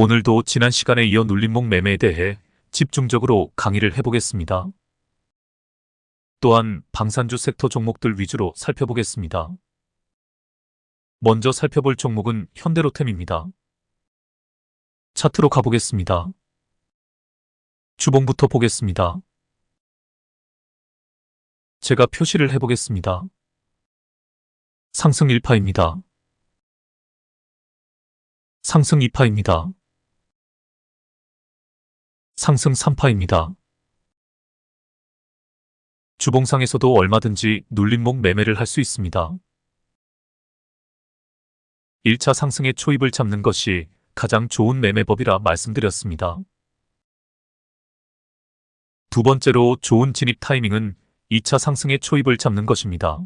오늘도 지난 시간에 이어 눌림목 매매에 대해 집중적으로 강의를 해보겠습니다. 또한 방산주 섹터 종목들 위주로 살펴보겠습니다. 먼저 살펴볼 종목은 현대로템입니다. 차트로 가보겠습니다. 주봉부터 보겠습니다. 제가 표시를 해보겠습니다. 상승 1파입니다. 상승 2파입니다. 상승 3파입니다. 주봉상에서도 얼마든지 눌림목 매매를 할 수 있습니다. 1차 상승의 초입을 잡는 것이 가장 좋은 매매법이라 말씀드렸습니다. 두 번째로 좋은 진입 타이밍은 2차 상승의 초입을 잡는 것입니다.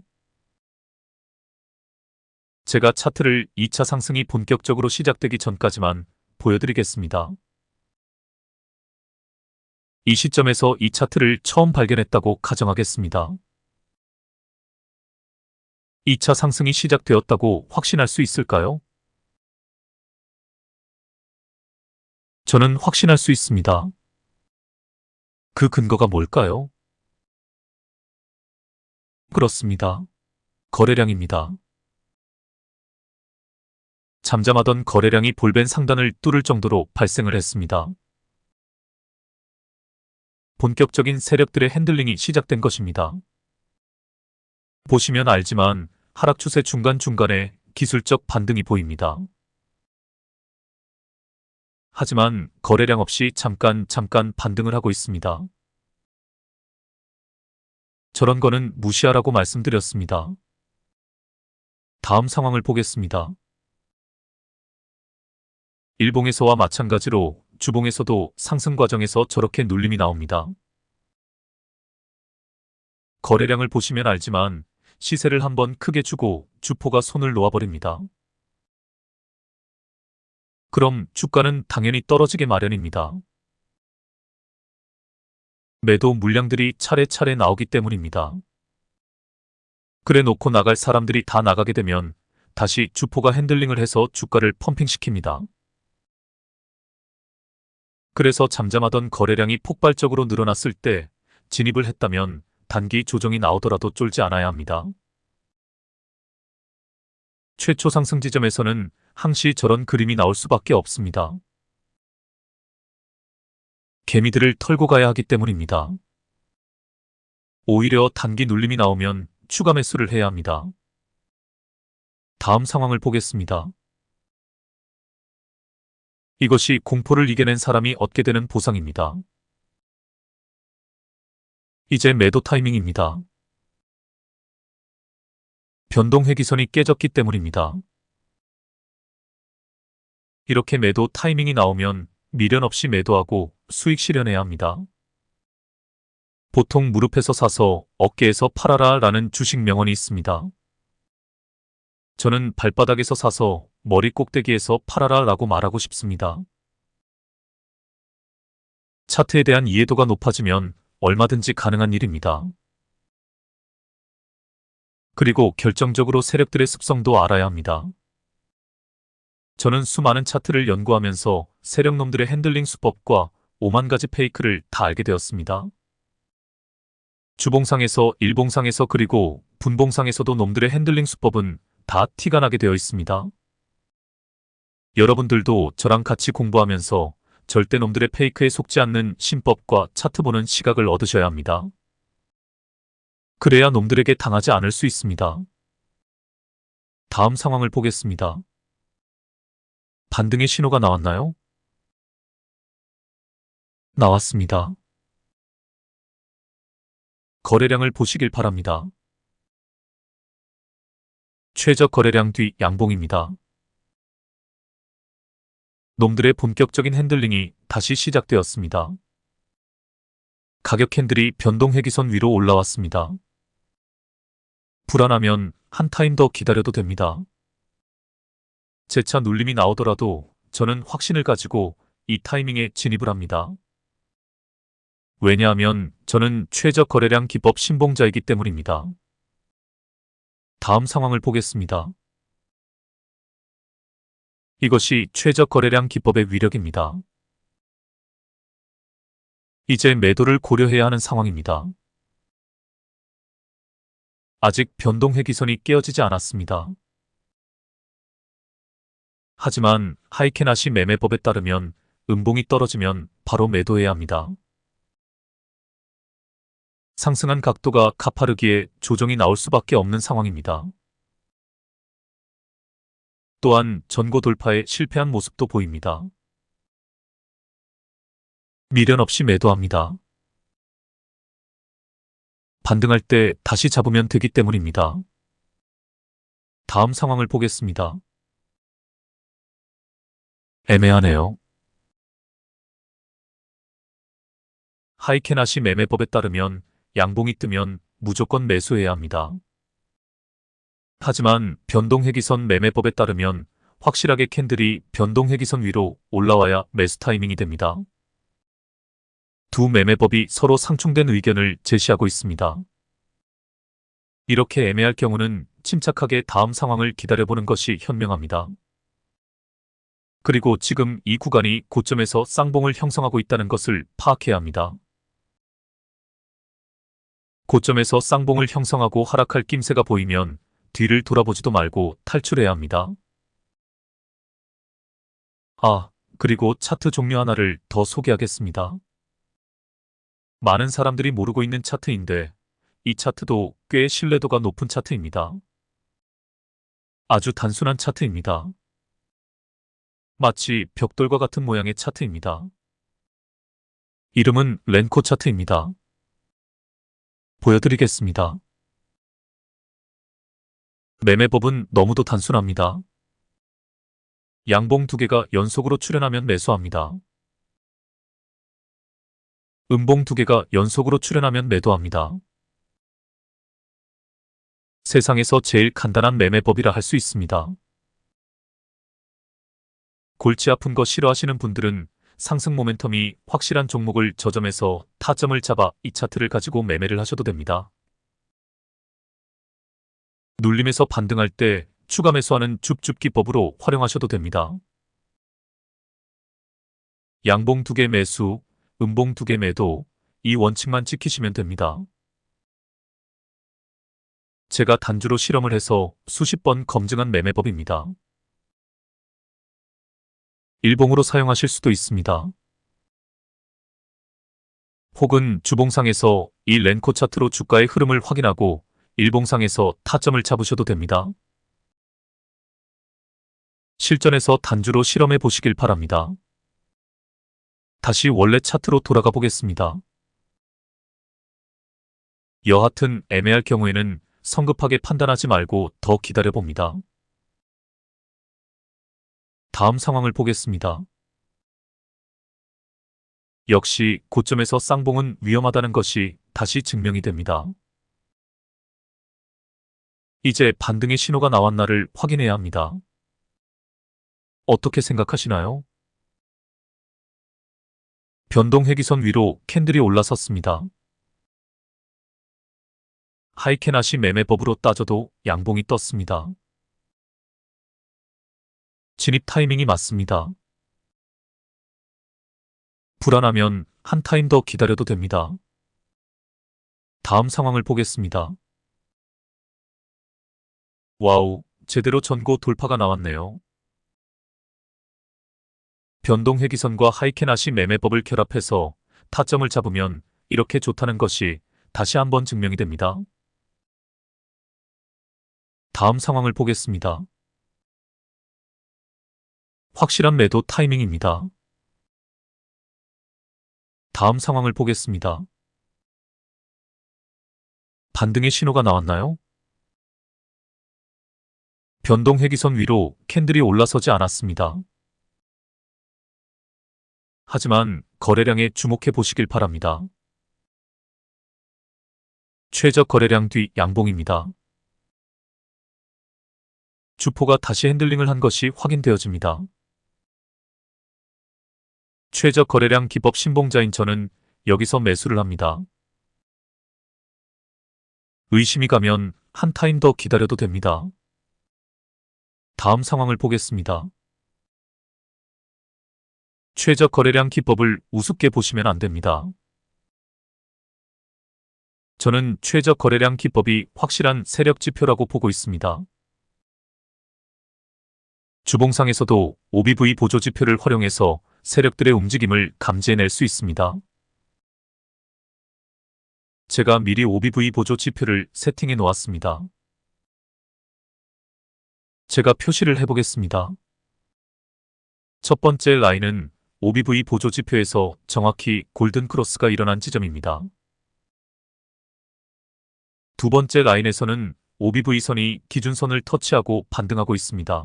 제가 차트를 2차 상승이 본격적으로 시작되기 전까지만 보여드리겠습니다. 이 시점에서 이 차트를 처음 발견했다고 가정하겠습니다. 2차 상승이 시작되었다고 확신할 수 있을까요? 저는 확신할 수 있습니다. 그 근거가 뭘까요? 그렇습니다. 거래량입니다. 잠잠하던 거래량이 볼벤 상단을 뚫을 정도로 발생을 했습니다. 본격적인 세력들의 핸들링이 시작된 것입니다. 보시면 알지만 하락 추세 중간중간에 기술적 반등이 보입니다. 하지만 거래량 없이 잠깐 반등을 하고 있습니다. 저런 거는 무시하라고 말씀드렸습니다. 다음 상황을 보겠습니다. 일봉에서와 마찬가지로 주봉에서도 상승 과정에서 저렇게 눌림이 나옵니다. 거래량을 보시면 알지만 시세를 한번 크게 주고 주포가 손을 놓아버립니다. 그럼 주가는 당연히 떨어지게 마련입니다. 매도 물량들이 차례차례 나오기 때문입니다. 그래 놓고 나갈 사람들이 다 나가게 되면 다시 주포가 핸들링을 해서 주가를 펌핑시킵니다. 그래서 잠잠하던 거래량이 폭발적으로 늘어났을 때 진입을 했다면 단기 조정이 나오더라도 쫄지 않아야 합니다. 최초 상승 지점에서는 항시 저런 그림이 나올 수밖에 없습니다. 개미들을 털고 가야 하기 때문입니다. 오히려 단기 눌림이 나오면 추가 매수를 해야 합니다. 다음 상황을 보겠습니다. 이것이 공포를 이겨낸 사람이 얻게 되는 보상입니다. 이제 매도 타이밍입니다. 변동 회기선이 깨졌기 때문입니다. 이렇게 매도 타이밍이 나오면 미련 없이 매도하고 수익 실현해야 합니다. 보통 무릎에서 사서 어깨에서 팔아라 라는 주식 명언이 있습니다. 저는 발바닥에서 사서 머리 꼭대기에서 팔아라 라고 말하고 싶습니다. 차트에 대한 이해도가 높아지면 얼마든지 가능한 일입니다. 그리고 결정적으로 세력들의 습성도 알아야 합니다. 저는 수많은 차트를 연구하면서 세력놈들의 핸들링 수법과 5만 가지 페이크를 다 알게 되었습니다. 주봉상에서, 일봉상에서 그리고 분봉상에서도 놈들의 핸들링 수법은 다 티가 나게 되어 있습니다. 여러분들도 저랑 같이 공부하면서 절대 놈들의 페이크에 속지 않는 신법과 차트 보는 시각을 얻으셔야 합니다. 그래야 놈들에게 당하지 않을 수 있습니다. 다음 상황을 보겠습니다. 반등의 신호가 나왔나요? 나왔습니다. 거래량을 보시길 바랍니다. 최저 거래량 뒤 양봉입니다. 놈들의 본격적인 핸들링이 다시 시작되었습니다. 가격 캔들이 변동 회기선 위로 올라왔습니다. 불안하면 한 타임 더 기다려도 됩니다. 재차 눌림이 나오더라도 저는 확신을 가지고 이 타이밍에 진입을 합니다. 왜냐하면 저는 최저 거래량 기법 신봉자이기 때문입니다. 다음 상황을 보겠습니다. 이것이 최저 거래량 기법의 위력입니다. 이제 매도를 고려해야 하는 상황입니다. 아직 변동회기선이 깨어지지 않았습니다. 하지만 하이켄아시 매매법에 따르면 음봉이 떨어지면 바로 매도해야 합니다. 상승한 각도가 가파르기에 조정이 나올 수밖에 없는 상황입니다. 또한 전고 돌파에 실패한 모습도 보입니다. 미련 없이 매도합니다. 반등할 때 다시 잡으면 되기 때문입니다. 다음 상황을 보겠습니다. 애매하네요. 하이켄아시 매매법에 따르면 양봉이 뜨면 무조건 매수해야 합니다. 하지만 변동회기선 매매법에 따르면 확실하게 캔들이 변동회기선 위로 올라와야 매수 타이밍이 됩니다. 두 매매법이 서로 상충된 의견을 제시하고 있습니다. 이렇게 애매할 경우는 침착하게 다음 상황을 기다려보는 것이 현명합니다. 그리고 지금 이 구간이 고점에서 쌍봉을 형성하고 있다는 것을 파악해야 합니다. 고점에서 쌍봉을 형성하고 하락할 낌새가 보이면 뒤를 돌아보지도 말고 탈출해야 합니다. 그리고 차트 종류 하나를 더 소개하겠습니다. 많은 사람들이 모르고 있는 차트인데 이 차트도 꽤 신뢰도가 높은 차트입니다. 아주 단순한 차트입니다. 마치 벽돌과 같은 모양의 차트입니다. 이름은 렌코 차트입니다. 보여드리겠습니다. 매매법은 너무도 단순합니다. 양봉 두 개가 연속으로 출현하면 매수합니다. 음봉 두 개가 연속으로 출현하면 매도합니다. 세상에서 제일 간단한 매매법이라 할 수 있습니다. 골치 아픈 거 싫어하시는 분들은 상승 모멘텀이 확실한 종목을 저점에서 타점을 잡아 이 차트를 가지고 매매를 하셔도 됩니다. 눌림에서 반등할 때 추가 매수하는 줍줍 기법으로 활용하셔도 됩니다. 양봉 두 개 매수, 음봉 두 개 매도, 이 원칙만 지키시면 됩니다. 제가 단주로 실험을 해서 수십 번 검증한 매매법입니다. 일봉으로 사용하실 수도 있습니다. 혹은 주봉상에서 이 렌코 차트로 주가의 흐름을 확인하고 일봉상에서 타점을 잡으셔도 됩니다. 실전에서 단주로 실험해 보시길 바랍니다. 다시 원래 차트로 돌아가 보겠습니다. 여하튼 애매할 경우에는 성급하게 판단하지 말고 더 기다려 봅니다. 다음 상황을 보겠습니다. 역시 고점에서 쌍봉은 위험하다는 것이 다시 증명이 됩니다. 이제 반등의 신호가 나왔나를 확인해야 합니다. 어떻게 생각하시나요? 변동회기선 위로 캔들이 올라섰습니다. 하이켄아시 매매법으로 따져도 양봉이 떴습니다. 진입 타이밍이 맞습니다. 불안하면 한 타임 더 기다려도 됩니다. 다음 상황을 보겠습니다. 와우, 제대로 전고 돌파가 나왔네요. 변동회기선과 하이켄아시 매매법을 결합해서 타점을 잡으면 이렇게 좋다는 것이 다시 한번 증명이 됩니다. 다음 상황을 보겠습니다. 확실한 매도 타이밍입니다. 다음 상황을 보겠습니다. 반등의 신호가 나왔나요? 변동회기선 위로 캔들이 올라서지 않았습니다. 하지만 거래량에 주목해 보시길 바랍니다. 최저 거래량 뒤 양봉입니다. 주포가 다시 핸들링을 한 것이 확인되어집니다. 최저 거래량 기법 신봉자인 저는 여기서 매수를 합니다. 의심이 가면 한 타임 더 기다려도 됩니다. 다음 상황을 보겠습니다. 최저 거래량 기법을 우습게 보시면 안 됩니다. 저는 최저 거래량 기법이 확실한 세력 지표라고 보고 있습니다. 주봉상에서도 OBV 보조 지표를 활용해서 세력들의 움직임을 감지해낼 수 있습니다. 제가 미리 OBV 보조 지표를 세팅해 놓았습니다. 제가 표시를 해보겠습니다. 첫 번째 라인은 OBV 보조 지표에서 정확히 골든 크로스가 일어난 지점입니다. 두 번째 라인에서는 OBV선이 기준선을 터치하고 반등하고 있습니다.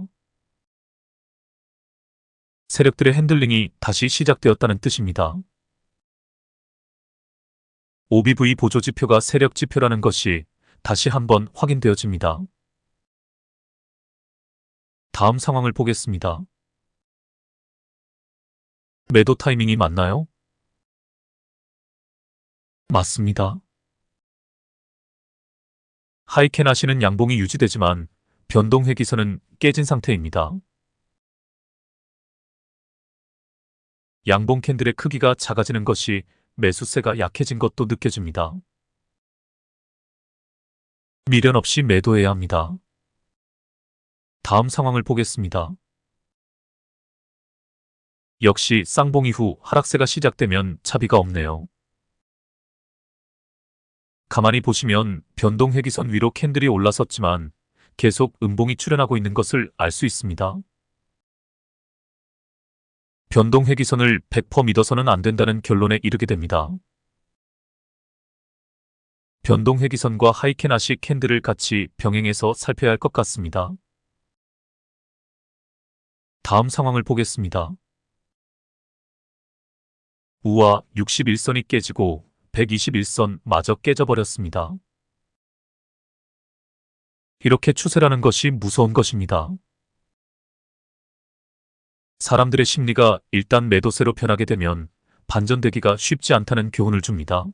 세력들의 핸들링이 다시 시작되었다는 뜻입니다. OBV 보조 지표가 세력 지표라는 것이 다시 한번 확인되어집니다. 다음 상황을 보겠습니다. 매도 타이밍이 맞나요? 맞습니다. 하이캔 하시는 양봉이 유지되지만 변동 회기선은 깨진 상태입니다. 양봉 캔들의 크기가 작아지는 것이 매수세가 약해진 것도 느껴집니다. 미련 없이 매도해야 합니다. 다음 상황을 보겠습니다. 역시 쌍봉 이후 하락세가 시작되면 차비가 없네요. 가만히 보시면 변동 회기선 위로 캔들이 올라섰지만 계속 음봉이 출현하고 있는 것을 알 수 있습니다. 변동 회기선을 100% 믿어서는 안 된다는 결론에 이르게 됩니다. 변동 회기선과 하이캔 아시 캔들을 같이 병행해서 살펴야 할 것 같습니다. 다음 상황을 보겠습니다. 우와 61선이 깨지고 121선 마저 깨져버렸습니다. 이렇게 추세라는 것이 무서운 것입니다. 사람들의 심리가 일단 매도세로 변하게 되면 반전되기가 쉽지 않다는 교훈을 줍니다.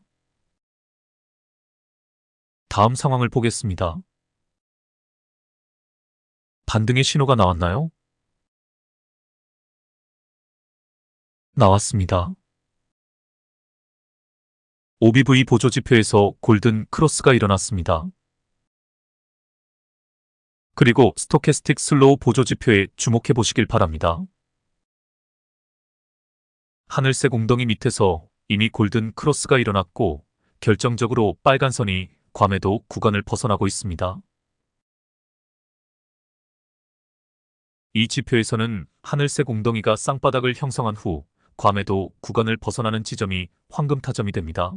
다음 상황을 보겠습니다. 반등의 신호가 나왔나요? 나왔습니다. OBV 보조 지표에서 골든 크로스가 일어났습니다. 그리고 스토캐스틱 슬로우 보조 지표에 주목해 보시길 바랍니다. 하늘색 웅덩이 밑에서 이미 골든 크로스가 일어났고 결정적으로 빨간 선이 과매도 구간을 벗어나고 있습니다. 이 지표에서는 하늘색 웅덩이가 쌍바닥을 형성한 후 과매도 구간을 벗어나는 지점이 황금 타점이 됩니다.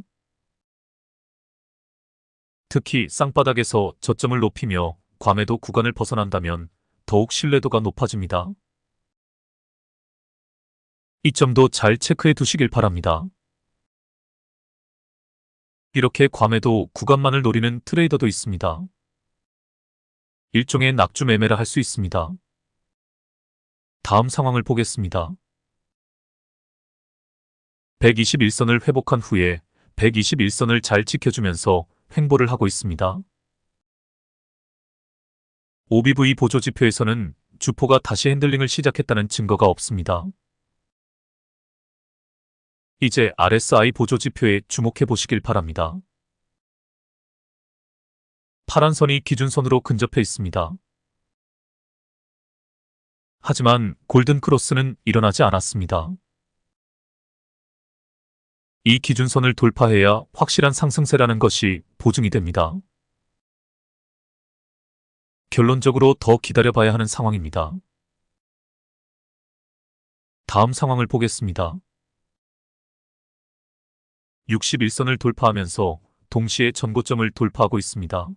특히 쌍바닥에서 저점을 높이며 과매도 구간을 벗어난다면 더욱 신뢰도가 높아집니다. 이 점도 잘 체크해 두시길 바랍니다. 이렇게 과매도 구간만을 노리는 트레이더도 있습니다. 일종의 낙주 매매라 할 수 있습니다. 다음 상황을 보겠습니다. 121선을 회복한 후에 121선을 잘 지켜주면서 횡보를 하고 있습니다. OBV 보조 지표에서는 주포가 다시 핸들링을 시작했다는 증거가 없습니다. 이제 RSI 보조 지표에 주목해 보시길 바랍니다. 파란 선이 기준선으로 근접해 있습니다. 하지만 골든 크로스는 일어나지 않았습니다. 이 기준선을 돌파해야 확실한 상승세라는 것이 보증이 됩니다. 결론적으로 더 기다려봐야 하는 상황입니다. 다음 상황을 보겠습니다. 61선을 돌파하면서 동시에 전고점을 돌파하고 있습니다.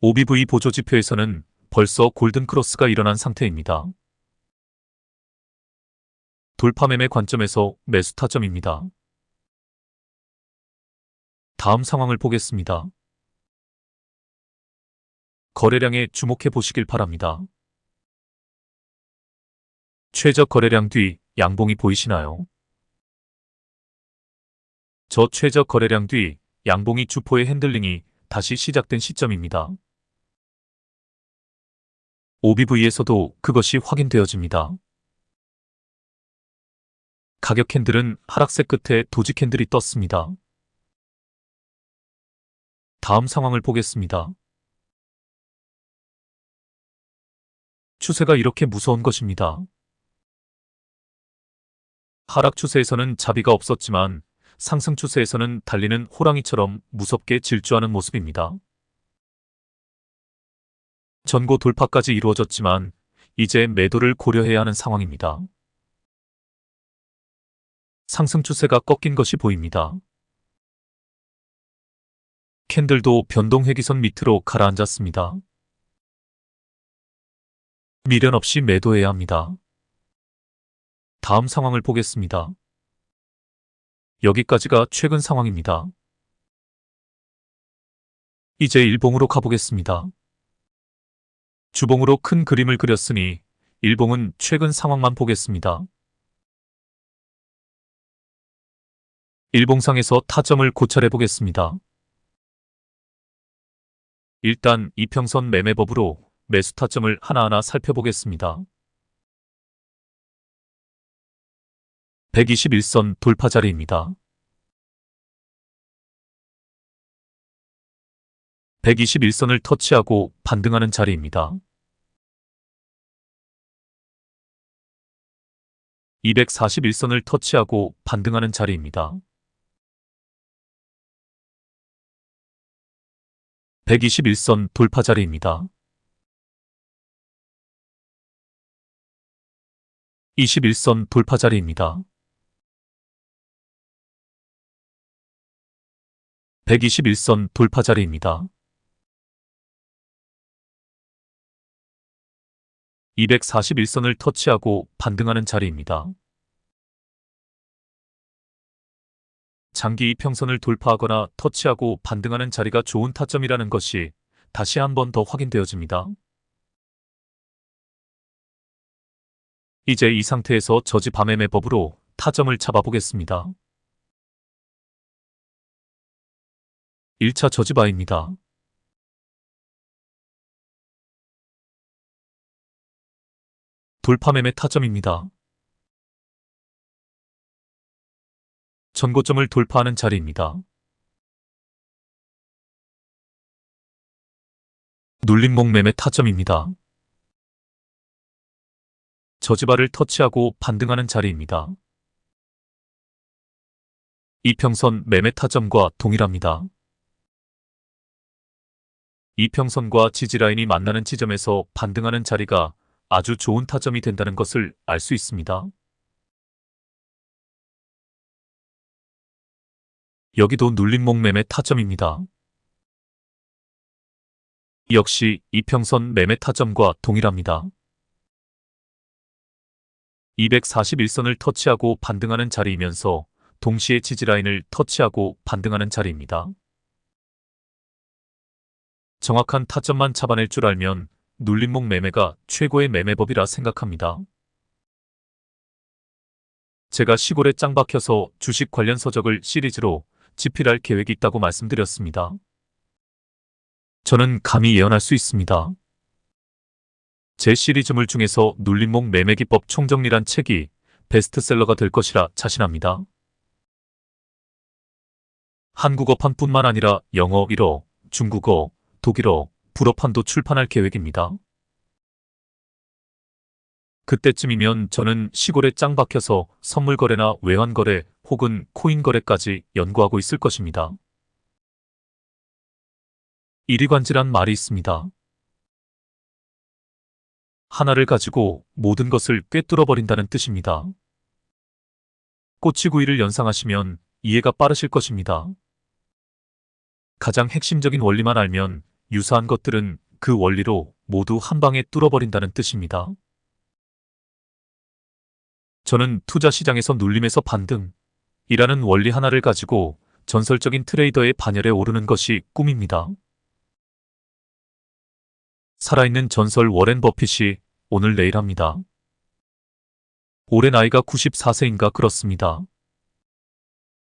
OBV 보조 지표에서는 벌써 골든 크로스가 일어난 상태입니다. 돌파 매매 관점에서 매수 타점입니다. 다음 상황을 보겠습니다. 거래량에 주목해 보시길 바랍니다. 최저 거래량 뒤 양봉이 보이시나요? 저 최저 거래량 뒤 양봉이 주포의 핸들링이 다시 시작된 시점입니다. OBV에서도 그것이 확인되어집니다. 가격 캔들은 하락세 끝에 도지 캔들이 떴습니다. 다음 상황을 보겠습니다. 추세가 이렇게 무서운 것입니다. 하락 추세에서는 자비가 없었지만 상승 추세에서는 달리는 호랑이처럼 무섭게 질주하는 모습입니다. 전고 돌파까지 이루어졌지만 이제 매도를 고려해야 하는 상황입니다. 상승 추세가 꺾인 것이 보입니다. 캔들도 변동 회기선 밑으로 가라앉았습니다. 미련 없이 매도해야 합니다. 다음 상황을 보겠습니다. 여기까지가 최근 상황입니다. 이제 일봉으로 가보겠습니다. 주봉으로 큰 그림을 그렸으니 일봉은 최근 상황만 보겠습니다. 일봉상에서 타점을 고찰해 보겠습니다. 일단 이평선 매매법으로 매수 타점을 하나하나 살펴보겠습니다. 121선 돌파 자리입니다. 121선을 터치하고 반등하는 자리입니다. 241선을 터치하고 반등하는 자리입니다. 121선 돌파 자리입니다. 21선 돌파 자리입니다. 121선 돌파 자리입니다. 241선을 터치하고 반등하는 자리입니다. 장기 이평선을 돌파하거나 터치하고 반등하는 자리가 좋은 타점이라는 것이 다시 한 번 더 확인되어집니다. 이제 이 상태에서 저지 밤매매법으로 타점을 잡아보겠습니다. 1차 저지바입니다. 돌파매매 타점입니다. 전고점을 돌파하는 자리입니다. 눌림목 매매 타점입니다. 저지바를 터치하고 반등하는 자리입니다. 이평선 매매 타점과 동일합니다. 이평선과 지지라인이 만나는 지점에서 반등하는 자리가 아주 좋은 타점이 된다는 것을 알 수 있습니다. 여기도 눌림목 매매 타점입니다. 역시 이평선 매매 타점과 동일합니다. 241선을 터치하고 반등하는 자리이면서 동시에 지지라인을 터치하고 반등하는 자리입니다. 정확한 타점만 잡아낼 줄 알면 눌림목 매매가 최고의 매매법이라 생각합니다. 제가 시골에 짱 박혀서 주식 관련 서적을 시리즈로 집필할 계획이 있다고 말씀드렸습니다. 저는 감히 예언할 수 있습니다. 제 시리즈물 중에서 눌림목 매매기법 총정리란 책이 베스트셀러가 될 것이라 자신합니다. 한국어판뿐만 아니라 영어 1어, 중국어, 독일어, 불어판도 출판할 계획입니다. 그때쯤이면 저는 시골에 짱 박혀서 선물 거래나 외환 거래 혹은 코인 거래까지 연구하고 있을 것입니다. 이리관지란 말이 있습니다. 하나를 가지고 모든 것을 꿰뚫어버린다는 뜻입니다. 꼬치구이를 연상하시면 이해가 빠르실 것입니다. 가장 핵심적인 원리만 알면 유사한 것들은 그 원리로 모두 한 방에 뚫어버린다는 뜻입니다. 저는 투자 시장에서 눌림에서 반등이라는 원리 하나를 가지고 전설적인 트레이더의 반열에 오르는 것이 꿈입니다. 살아있는 전설 워렌 버핏이 오늘 내일 합니다. 올해 나이가 94세인가 그렇습니다.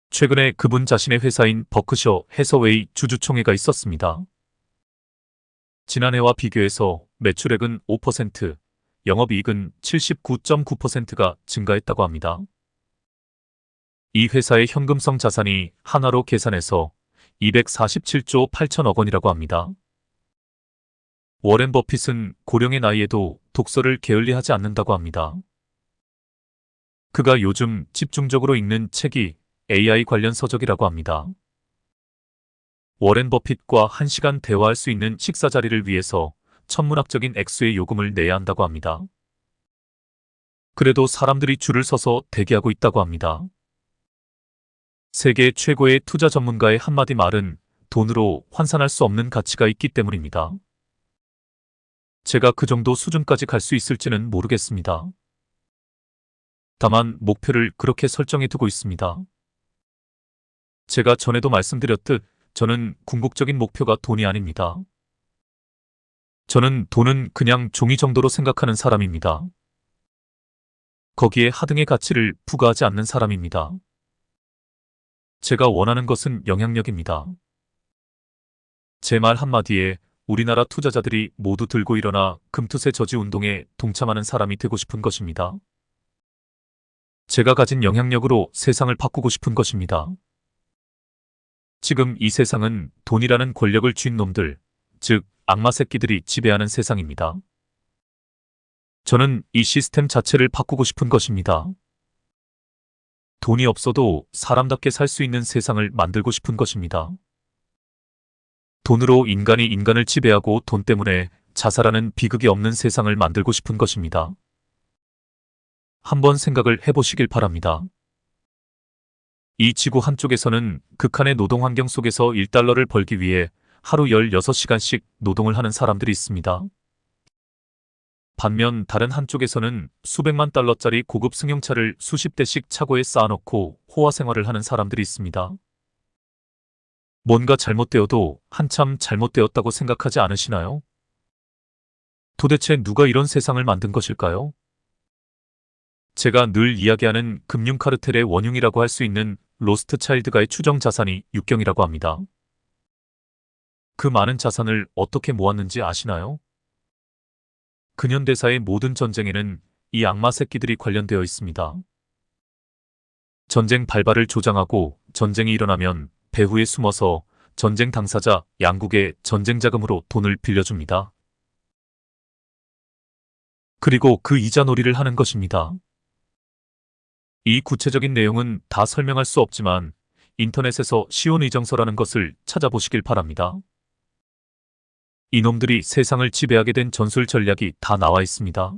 최근에 그분 자신의 회사인 버크셔 해서웨이 주주총회가 있었습니다. 지난해와 비교해서 매출액은 5%, 영업이익은 79.9%가 증가했다고 합니다. 이 회사의 현금성 자산이 한화로 계산해서 247조 8천억 원이라고 합니다. 워렌 버핏은 고령의 나이에도 독서를 게을리하지 않는다고 합니다. 그가 요즘 집중적으로 읽는 책이 AI 관련 서적이라고 합니다. 워렌 버핏과 1시간 대화할 수 있는 식사 자리를 위해서 천문학적인 액수의 요금을 내야 한다고 합니다. 그래도 사람들이 줄을 서서 대기하고 있다고 합니다. 세계 최고의 투자 전문가의 한마디 말은 돈으로 환산할 수 없는 가치가 있기 때문입니다. 제가 그 정도 수준까지 갈 수 있을지는 모르겠습니다. 다만 목표를 그렇게 설정해 두고 있습니다. 제가 전에도 말씀드렸듯 저는 궁극적인 목표가 돈이 아닙니다. 저는 돈은 그냥 종이 정도로 생각하는 사람입니다. 거기에 하등의 가치를 부과하지 않는 사람입니다. 제가 원하는 것은 영향력입니다. 제 말 한마디에 우리나라 투자자들이 모두 들고 일어나 금투세 저지 운동에 동참하는 사람이 되고 싶은 것입니다. 제가 가진 영향력으로 세상을 바꾸고 싶은 것입니다. 지금 이 세상은 돈이라는 권력을 쥔 놈들, 즉 악마 새끼들이 지배하는 세상입니다. 저는 이 시스템 자체를 바꾸고 싶은 것입니다. 돈이 없어도 사람답게 살 수 있는 세상을 만들고 싶은 것입니다. 돈으로 인간이 인간을 지배하고 돈 때문에 자살하는 비극이 없는 세상을 만들고 싶은 것입니다. 한번 생각을 해보시길 바랍니다. 이 지구 한쪽에서는 극한의 노동 환경 속에서 1달러를 벌기 위해 하루 16시간씩 노동을 하는 사람들이 있습니다. 반면 다른 한쪽에서는 수백만 달러짜리 고급 승용차를 수십 대씩 차고에 쌓아놓고 호화 생활을 하는 사람들이 있습니다. 뭔가 잘못되어도 한참 잘못되었다고 생각하지 않으시나요? 도대체 누가 이런 세상을 만든 것일까요? 제가 늘 이야기하는 금융 카르텔의 원흉이라고 할 수 있는 로스트차일드가의 추정 자산이 6경이라고 합니다. 그 많은 자산을 어떻게 모았는지 아시나요? 근현대사의 모든 전쟁에는 이 악마 새끼들이 관련되어 있습니다. 전쟁 발발을 조장하고 전쟁이 일어나면 배후에 숨어서 전쟁 당사자 양국의 전쟁 자금으로 돈을 빌려줍니다. 그리고 그 이자 놀이를 하는 것입니다. 이 구체적인 내용은 다 설명할 수 없지만 인터넷에서 시온 의정서라는 것을 찾아보시길 바랍니다. 이놈들이 세상을 지배하게 된 전술 전략이 다 나와 있습니다.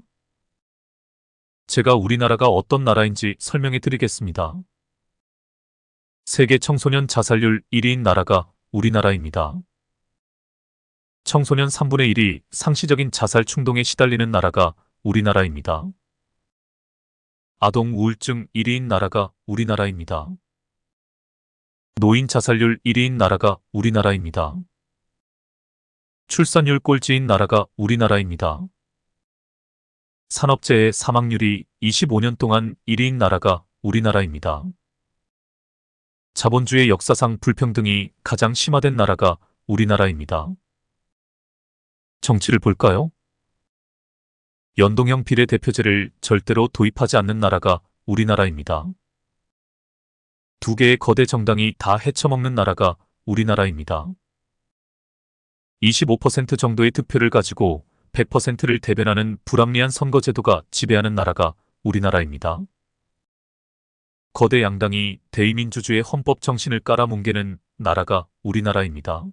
제가 우리나라가 어떤 나라인지 설명해 드리겠습니다. 세계 청소년 자살률 1위인 나라가 우리나라입니다. 청소년 3분의 1이 상시적인 자살 충동에 시달리는 나라가 우리나라입니다. 아동 우울증 1위인 나라가 우리나라입니다. 노인 자살률 1위인 나라가 우리나라입니다. 출산율 꼴찌인 나라가 우리나라입니다. 산업재해 사망률이 25년 동안 1위인 나라가 우리나라입니다. 자본주의 역사상 불평등이 가장 심화된 나라가 우리나라입니다. 정치를 볼까요? 연동형 비례대표제를 절대로 도입하지 않는 나라가 우리나라입니다. 두 개의 거대 정당이 다 헤쳐먹는 나라가 우리나라입니다. 25% 정도의 득표를 가지고 100%를 대변하는 불합리한 선거제도가 지배하는 나라가 우리나라입니다. 거대 양당이 대의민주주의 헌법 정신을 깔아뭉개는 나라가 우리나라입니다.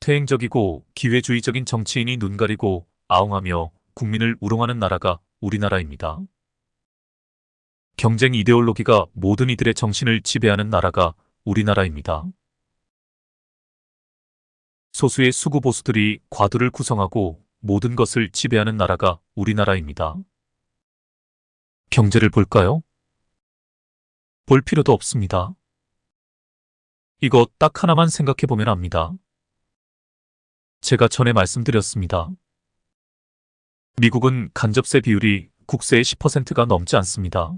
퇴행적이고 기회주의적인 정치인이 눈 가리고 아웅하며 국민을 우롱하는 나라가 우리나라입니다. 경쟁 이데올로기가 모든 이들의 정신을 지배하는 나라가 우리나라입니다. 소수의 수구 보수들이 과도를 구성하고 모든 것을 지배하는 나라가 우리나라입니다. 경제를 볼까요? 볼 필요도 없습니다. 이거 딱 하나만 생각해 보면 압니다. 제가 전에 말씀드렸습니다. 미국은 간접세 비율이 국세의 10%가 넘지 않습니다.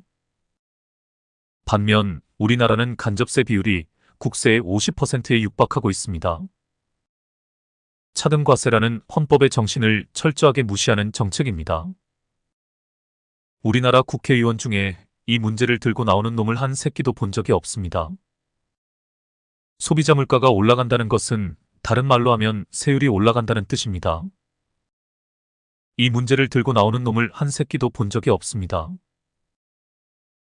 반면 우리나라는 간접세 비율이 국세의 50%에 육박하고 있습니다. 차등과세라는 헌법의 정신을 철저하게 무시하는 정책입니다. 우리나라 국회의원 중에 이 문제를 들고 나오는 놈을 한 새끼도 본 적이 없습니다. 소비자 물가가 올라간다는 것은 다른 말로 하면 세율이 올라간다는 뜻입니다. 이 문제를 들고 나오는 놈을 한 새끼도 본 적이 없습니다.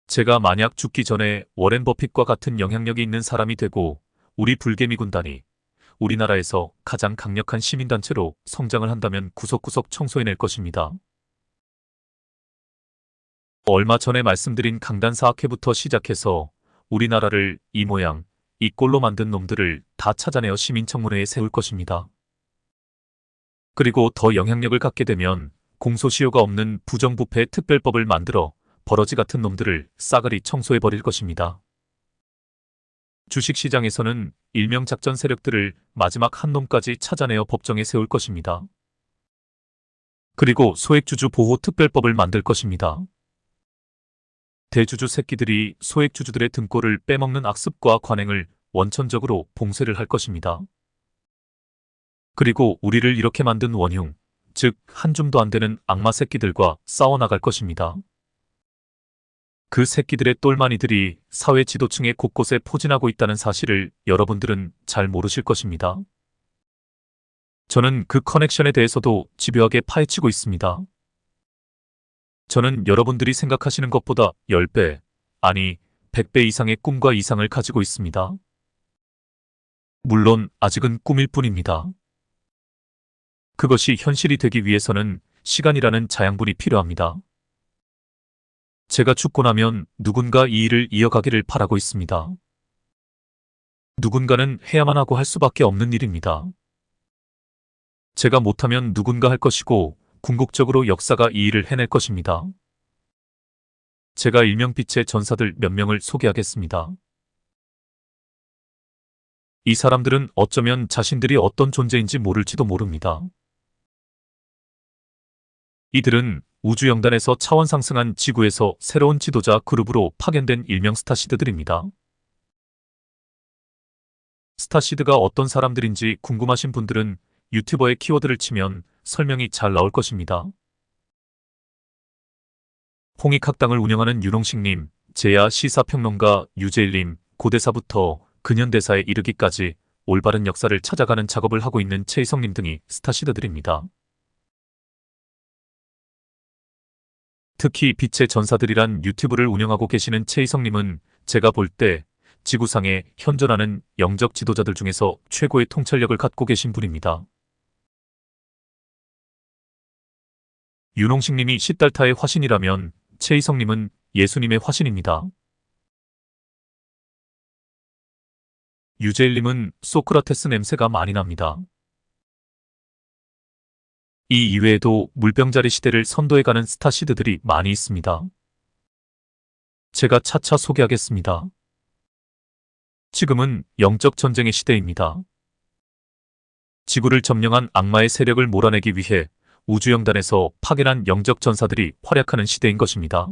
제가 만약 죽기 전에 워렌 버핏과 같은 영향력이 있는 사람이 되고 우리 불개미 군단이 우리나라에서 가장 강력한 시민단체로 성장을 한다면 구석구석 청소해낼 것입니다. 얼마 전에 말씀드린 강단사학회부터 시작해서 우리나라를 이 모양, 이 꼴로 만든 놈들을 다 찾아내어 시민청문회에 세울 것입니다. 그리고 더 영향력을 갖게 되면 공소시효가 없는 부정부패 특별법을 만들어 버러지 같은 놈들을 싸그리 청소해버릴 것입니다. 주식시장에서는 일명 작전 세력들을 마지막 한 놈까지 찾아내어 법정에 세울 것입니다. 그리고 소액주주 보호 특별법을 만들 것입니다. 대주주 새끼들이 소액주주들의 등골을 빼먹는 악습과 관행을 원천적으로 봉쇄를 할 것입니다. 그리고 우리를 이렇게 만든 원흉, 즉 한 줌도 안 되는 악마 새끼들과 싸워나갈 것입니다. 그 새끼들의 똘마니들이 사회 지도층의 곳곳에 포진하고 있다는 사실을 여러분들은 잘 모르실 것입니다. 저는 그 커넥션에 대해서도 집요하게 파헤치고 있습니다. 저는 여러분들이 생각하시는 것보다 10배, 아니 100배 이상의 꿈과 이상을 가지고 있습니다. 물론 아직은 꿈일 뿐입니다. 그것이 현실이 되기 위해서는 시간이라는 자양분이 필요합니다. 제가 죽고 나면 누군가 이 일을 이어가기를 바라고 있습니다. 누군가는 해야만 하고 할 수밖에 없는 일입니다. 제가 못하면 누군가 할 것이고 궁극적으로 역사가 이 일을 해낼 것입니다. 제가 일명빛의 전사들 몇 명을 소개하겠습니다. 이 사람들은 어쩌면 자신들이 어떤 존재인지 모를지도 모릅니다. 이들은 우주영단에서 차원 상승한 지구에서 새로운 지도자 그룹으로 파견된 일명 스타시드들입니다. 스타시드가 어떤 사람들인지 궁금하신 분들은 유튜버의 키워드를 치면 설명이 잘 나올 것입니다. 홍익학당을 운영하는 윤홍식님, 제야 시사평론가 유재일님, 고대사부터 근현대사에 이르기까지 올바른 역사를 찾아가는 작업을 하고 있는 최희성님 등이 스타시드들입니다. 특히 빛의 전사들이란 유튜브를 운영하고 계시는 최희성님은 제가 볼 때 지구상에 현존하는 영적 지도자들 중에서 최고의 통찰력을 갖고 계신 분입니다. 윤홍식님이 시달타의 화신이라면 최희성님은 예수님의 화신입니다. 유재일님은 소크라테스 냄새가 많이 납니다. 이 이외에도 물병자리 시대를 선도해가는 스타시드들이 많이 있습니다. 제가 차차 소개하겠습니다. 지금은 영적 전쟁의 시대입니다. 지구를 점령한 악마의 세력을 몰아내기 위해 우주영단에서 파견한 영적 전사들이 활약하는 시대인 것입니다.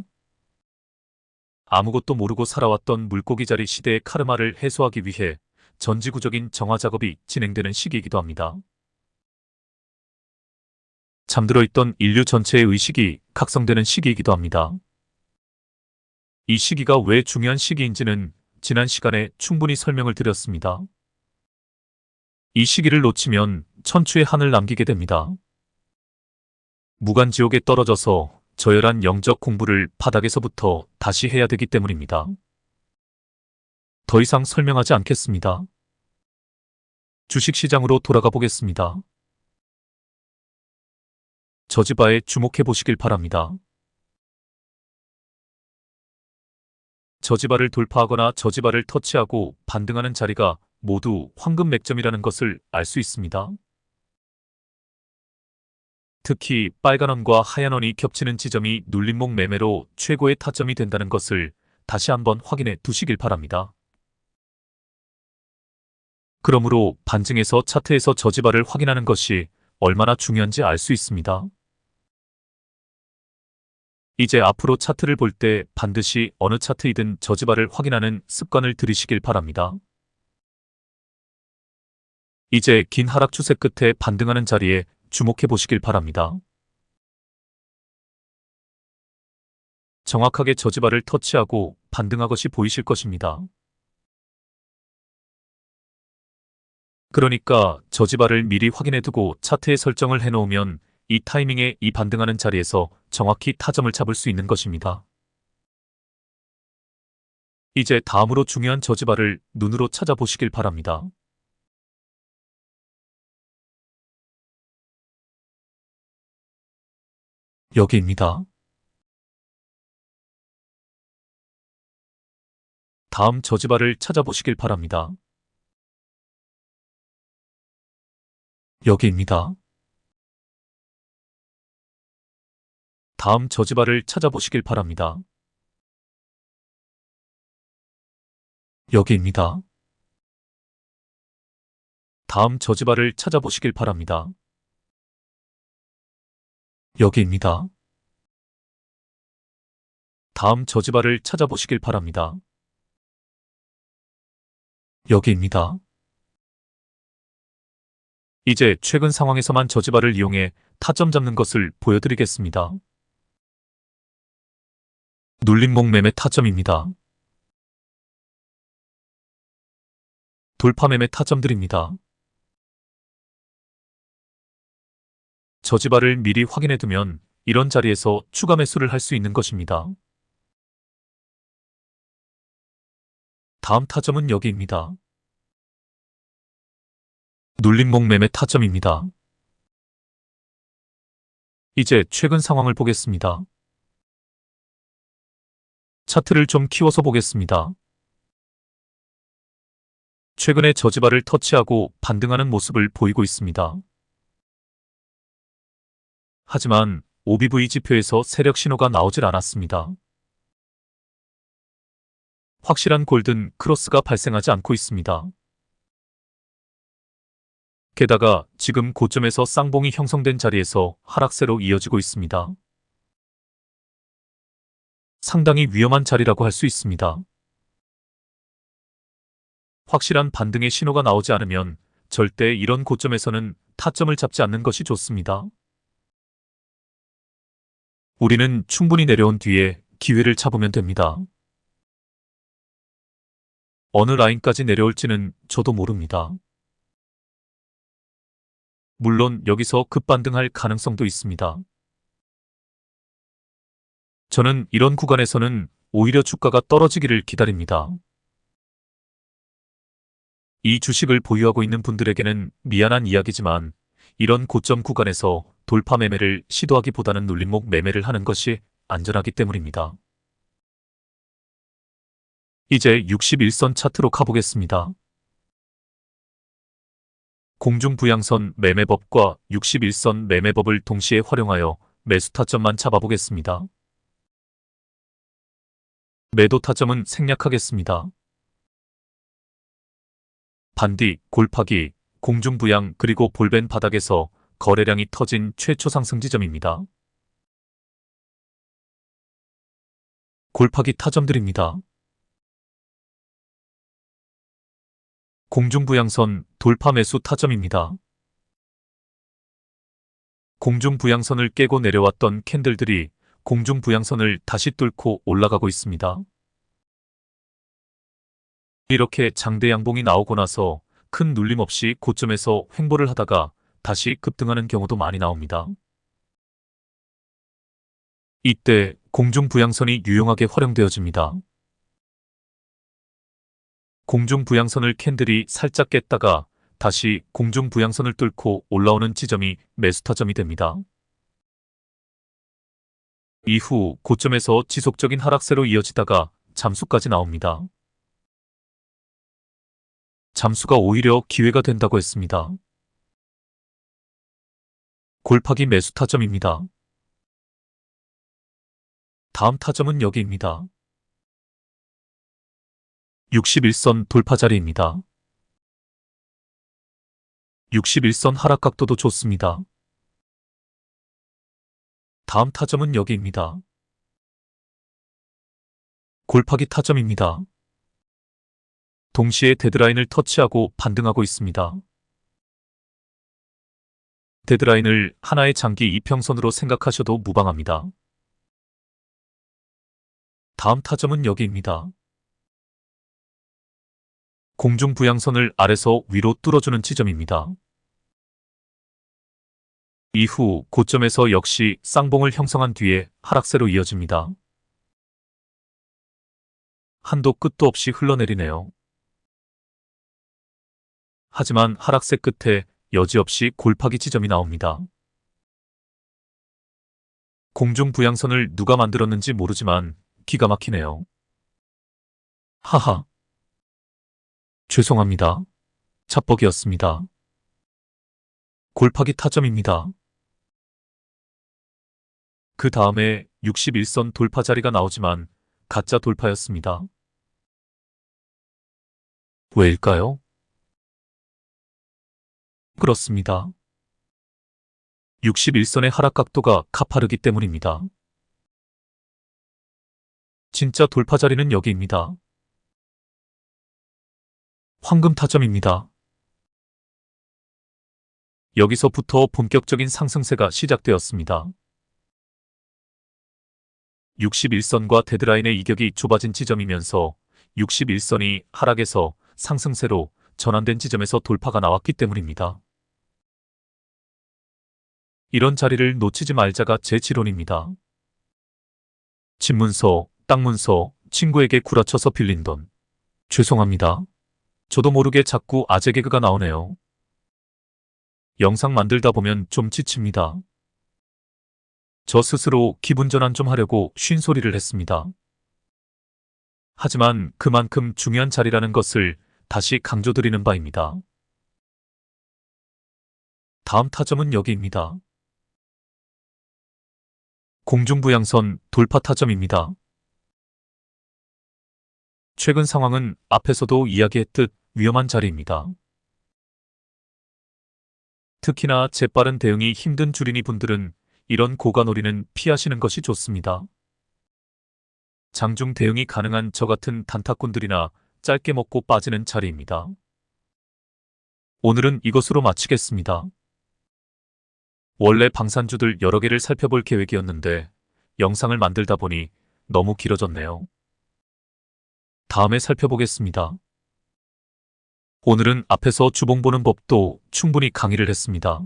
아무것도 모르고 살아왔던 물고기자리 시대의 카르마를 해소하기 위해 전지구적인 정화 작업이 진행되는 시기이기도 합니다. 잠들어 있던 인류 전체의 의식이 각성되는 시기이기도 합니다. 이 시기가 왜 중요한 시기인지는 지난 시간에 충분히 설명을 드렸습니다. 이 시기를 놓치면 천추의 한을 남기게 됩니다. 무간지옥에 떨어져서 저열한 영적 공부를 바닥에서부터 다시 해야 되기 때문입니다. 더 이상 설명하지 않겠습니다. 주식시장으로 돌아가 보겠습니다. 저지바에 주목해 보시길 바랍니다. 저지바를 돌파하거나 저지바를 터치하고 반등하는 자리가 모두 황금 맥점이라는 것을 알 수 있습니다. 특히 빨간 원과 하얀 원이 겹치는 지점이 눌림목 매매로 최고의 타점이 된다는 것을 다시 한번 확인해 두시길 바랍니다. 그러므로 반증에서 차트에서 저지바를 확인하는 것이 얼마나 중요한지 알 수 있습니다. 이제 앞으로 차트를 볼 때 반드시 어느 차트이든 저지바를 확인하는 습관을 들이시길 바랍니다. 이제 긴 하락 추세 끝에 반등하는 자리에 주목해 보시길 바랍니다. 정확하게 저지발을 터치하고 반등한 것이 보이실 것입니다. 그러니까 저지발을 미리 확인해두고 차트에 설정을 해놓으면 이 타이밍에 이 반등하는 자리에서 정확히 타점을 잡을 수 있는 것입니다. 이제 다음으로 중요한 저지발을 눈으로 찾아보시길 바랍니다. 여기입니다. 다음 저지발을 찾아보시길 바랍니다. 여기입니다. 다음 저지발을 찾아보시길 바랍니다. 여기입니다. 다음 저지발을 찾아보시길 바랍니다. 여기입니다. 다음 저지발을 찾아보시길 바랍니다. 여기입니다. 이제 최근 상황에서만 저지발을 이용해 타점 잡는 것을 보여드리겠습니다. 눌림목 매매 타점입니다. 돌파 매매 타점들입니다. 저지발을 미리 확인해두면 이런 자리에서 추가 매수를 할 수 있는 것입니다. 다음 타점은 여기입니다. 눌림목 매매 타점입니다. 이제 최근 상황을 보겠습니다. 차트를 좀 키워서 보겠습니다. 최근에 저지발을 터치하고 반등하는 모습을 보이고 있습니다. 하지만 OBV 지표에서 세력 신호가 나오질 않았습니다. 확실한 골든 크로스가 발생하지 않고 있습니다. 게다가 지금 고점에서 쌍봉이 형성된 자리에서 하락세로 이어지고 있습니다. 상당히 위험한 자리라고 할 수 있습니다. 확실한 반등의 신호가 나오지 않으면 절대 이런 고점에서는 타점을 잡지 않는 것이 좋습니다. 우리는 충분히 내려온 뒤에 기회를 잡으면 됩니다. 어느 라인까지 내려올지는 저도 모릅니다. 물론 여기서 급반등할 가능성도 있습니다. 저는 이런 구간에서는 오히려 주가가 떨어지기를 기다립니다. 이 주식을 보유하고 있는 분들에게는 미안한 이야기지만 이런 고점 구간에서 돌파 매매를 시도하기보다는 눌림목 매매를 하는 것이 안전하기 때문입니다. 이제 61선 차트로 가보겠습니다. 공중부양선 매매법과 61선 매매법을 동시에 활용하여 매수 타점만 잡아보겠습니다. 매도 타점은 생략하겠습니다. 반디, 골파기, 공중부양 그리고 볼벤 바닥에서 거래량이 터진 최초 상승 지점입니다. 골파기 타점들입니다. 공중부양선 돌파 매수 타점입니다. 공중부양선을 깨고 내려왔던 캔들들이 공중부양선을 다시 뚫고 올라가고 있습니다. 이렇게 장대 양봉이 나오고 나서 큰 눌림 없이 고점에서 횡보를 하다가 다시 급등하는 경우도 많이 나옵니다. 이때 공중부양선이 유용하게 활용되어집니다. 공중부양선을 캔들이 살짝 깼다가 다시 공중부양선을 뚫고 올라오는 지점이 매수 타점이 됩니다. 이후 고점에서 지속적인 하락세로 이어지다가 잠수까지 나옵니다. 잠수가 오히려 기회가 된다고 했습니다. 골파기 매수 타점입니다. 다음 타점은 여기입니다. 61선 돌파 자리입니다. 61선 하락 각도도 좋습니다. 다음 타점은 여기입니다. 골파기 타점입니다. 동시에 데드라인을 터치하고 반등하고 있습니다. 데드라인을 하나의 장기 이평선으로 생각하셔도 무방합니다. 다음 타점은 여기입니다. 공중 부양선을 아래서 위로 뚫어주는 지점입니다. 이후 고점에서 역시 쌍봉을 형성한 뒤에 하락세로 이어집니다. 한도 끝도 없이 흘러내리네요. 하지만 하락세 끝에 여지없이 골파기 지점이 나옵니다. 공중 부양선을 누가 만들었는지 모르지만 기가 막히네요. 하하. 죄송합니다. 착복이었습니다. 골파기 타점입니다. 그 다음에 61선 돌파 자리가 나오지만 가짜 돌파였습니다. 왜일까요? 그렇습니다. 61선의 하락 각도가 가파르기 때문입니다. 진짜 돌파 자리는 여기입니다. 황금 타점입니다. 여기서부터 본격적인 상승세가 시작되었습니다. 61선과 데드라인의 이격이 좁아진 지점이면서 61선이 하락에서 상승세로 전환된 지점에서 돌파가 나왔기 때문입니다. 이런 자리를 놓치지 말자가 제 지론입니다. 집문서, 땅문서, 친구에게 구라쳐서 빌린 돈. 죄송합니다. 저도 모르게 자꾸 아재 개그가 나오네요. 영상 만들다 보면 좀 지칩니다. 저 스스로 기분 전환 좀 하려고 쉰소리를 했습니다. 하지만 그만큼 중요한 자리라는 것을 다시 강조드리는 바입니다. 다음 타점은 여기입니다. 공중부양선 돌파 타점입니다. 최근 상황은 앞에서도 이야기했듯 위험한 자리입니다. 특히나 재빠른 대응이 힘든 주린이 분들은 이런 고가놀이는 피하시는 것이 좋습니다. 장중 대응이 가능한 저 같은 단타꾼들이나 짧게 먹고 빠지는 자리입니다. 오늘은 이것으로 마치겠습니다. 원래 방산주들 여러 개를 살펴볼 계획이었는데 영상을 만들다 보니 너무 길어졌네요. 다음에 살펴보겠습니다. 오늘은 앞에서 주봉 보는 법도 충분히 강의를 했습니다.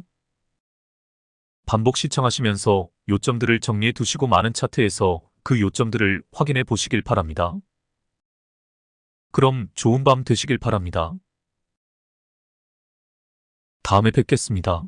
반복 시청하시면서 요점들을 정리해 두시고 많은 차트에서 그 요점들을 확인해 보시길 바랍니다. 그럼 좋은 밤 되시길 바랍니다. 다음에 뵙겠습니다.